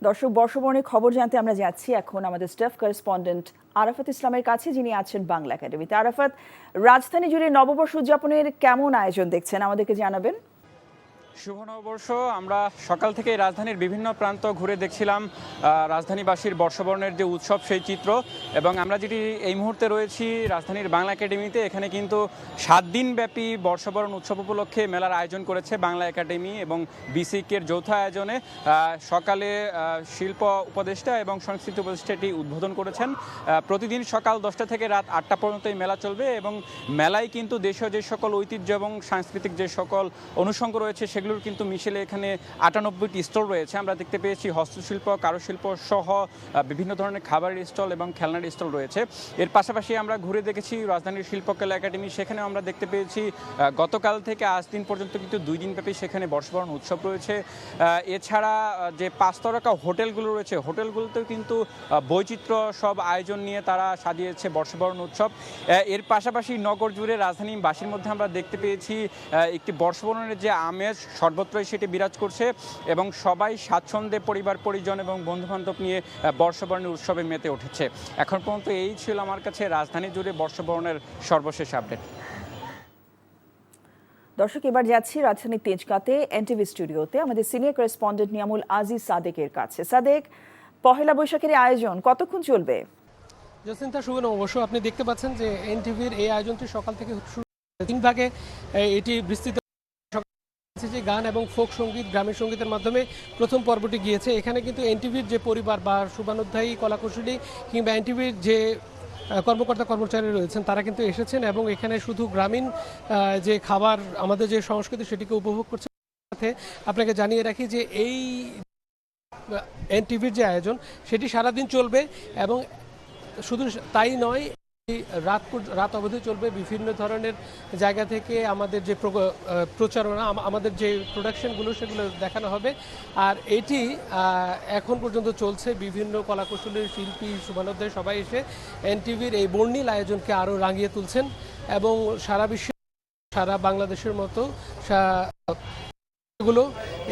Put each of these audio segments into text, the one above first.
দর্শক, বর্ষবরণের খবর জানতে আমরা যাচ্ছি এখন আমাদের স্টাফ করেসপন্ডেন্ট আরাফাত ইসলামের কাছে, যিনি আছেন বাংলা একাডেমিতে। আরাফাত, রাজধানী জুড়ে নববর্ষ উদযাপনের কেমন আয়োজন দেখছেন আমাদেরকে জানাবেন। শুভ নববর্ষ। আমরা সকাল থেকে রাজধানীর বিভিন্ন প্রান্ত ঘুরে দেখছিলাম রাজধানীবাসীর বর্ষবরণের যে উৎসব সেই চিত্র, এবং আমরা যেটি এই মুহূর্তে রয়েছি রাজধানীর বাংলা একাডেমিতে। এখানে কিন্তু 7 দিন ব্যাপী বর্ষবরণ উৎসব উপলক্ষে মেলার আয়োজন করেছে বাংলা একাডেমি এবং বিসিকের যৌথ আয়োজনে। সকালে শিল্প উপদেষ্টা এবং সংস্কৃতি উপদেষ্টা এটি উদ্বোধন করেছেন। প্রতিদিন সকাল 10টা থেকে রাত 8টা পর্যন্ত এই মেলা চলবে, এবং মেলায় কিন্তু দেশীয় যে সকল ঐতিহ্য এবং সাংস্কৃতিক যে সকল অনুষঙ্গ রয়েছে সেগুলোর কিন্তু মিশেলে এখানে 98টি স্টল রয়েছে। আমরা দেখতে পেয়েছি হস্তশিল্প, কারুশিল্প সহ বিভিন্ন ধরনের খাবারের স্টল এবং খেলনার স্টল রয়েছে। এর পাশাপাশি আমরা ঘুরে দেখেছি রাজধানীর শিল্পকলা একাডেমি। সেখানেও আমরা দেখতে পেয়েছি গতকাল থেকে আজ দিন পর্যন্ত কিন্তু 2 দিন ব্যাপী সেখানে বর্ষবরণ উৎসব রয়েছে। এছাড়া যে 5 তারকা হোটেলগুলো রয়েছে, হোটেলগুলোতেও কিন্তু বৈচিত্র্য সব আয়োজন নিয়ে তারা সাজিয়েছে বর্ষবরণ উৎসব। এর পাশাপাশি নগর জুড়ে রাজধানীবাসীর মধ্যে আমরা দেখতে পেয়েছি একটি বর্ষবরণের যে আমেজ সর্বত্রই সেটি বিরাজ করছে, এবং সবাই স্বাচ্ছন্দ্যে পরিবার পরিজন এবং বন্ধুবান্ধব নিয়ে বর্ষবরণের উৎসবে মেতে উঠেছে। এখন পর্যন্ত এই ছিল আমার কাছে রাজধানী জুড়ে বর্ষবরণের সর্বশেষ আপডেট। দর্শক, এবার যাচ্ছি রাজধানীর তেজগাঁতে এনটিভি স্টুডিওতে আমাদের সিনিয়র করেসপন্ডেন্ট নিয়ামুল আজিজ সাদেকের কাছে। সাদেক, পহেলা বৈশাখের আয়োজন কতক্ষণ চলবে? জসিন্তা, শুভ নববর্ষ। আপনি দেখতে পাচ্ছেন যে এনটিভির এই আয়োজনটি সকাল থেকে শুরু, 3 ভাগে এটি বিস্তৃত। যে গান এবং ফোক সঙ্গীত, গ্রামীণ সঙ্গীতের মাধ্যমে প্রথম পর্বটি গিয়েছে। এখানে কিন্তু এনটিভির যে পরিবার বা শুভানুধ্যায়ী, কলাকুশলী কিংবা এনটিভির যে কর্মকর্তা কর্মচারী রয়েছেন তারা কিন্তু এসেছেন, এবং এখানে শুধু গ্রামীণ যে খাবার, আমাদের যে সংস্কৃতি সেটিকে উপভোগ করছে। সাথে আপনাকে জানিয়ে রাখি যে এই এনটিভির যে আয়োজন সেটি সারাদিন চলবে, এবং শুধু তাই নয়, রাত অবধি চলবে। বিভিন্ন ধরনের জায়গা থেকে আমাদের যে প্রচারণা, আমাদের যে প্রোডাকশনগুলো সেগুলো দেখানো হবে। আর এটি এখন পর্যন্ত চলছে। বিভিন্ন কলাকুশলীর শিল্পী, শুভানুধ্যায়ী সবাই এসে এনটিভির এই বর্ণিল আয়োজনকে আরও রাঙিয়ে তুলছেন, এবং সারা বিশ্বে, সারা বাংলাদেশের মতো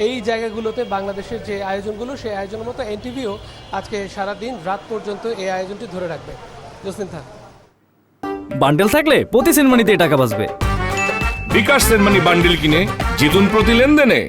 এই জায়গাগুলোতে বাংলাদেশের যে আয়োজনগুলো সেই আয়োজনের মতো এনটিভিও আজকে সারাদিন রাত পর্যন্ত এই আয়োজনটি ধরে রাখবে। জসিন্থা, বান্ডেল থাকলে প্রতি সেনমানিতে টাকা বাঁচবে। বিকাশ সেনমানি বান্ডেল কিনে জিতুন প্রতি লেনদেনে।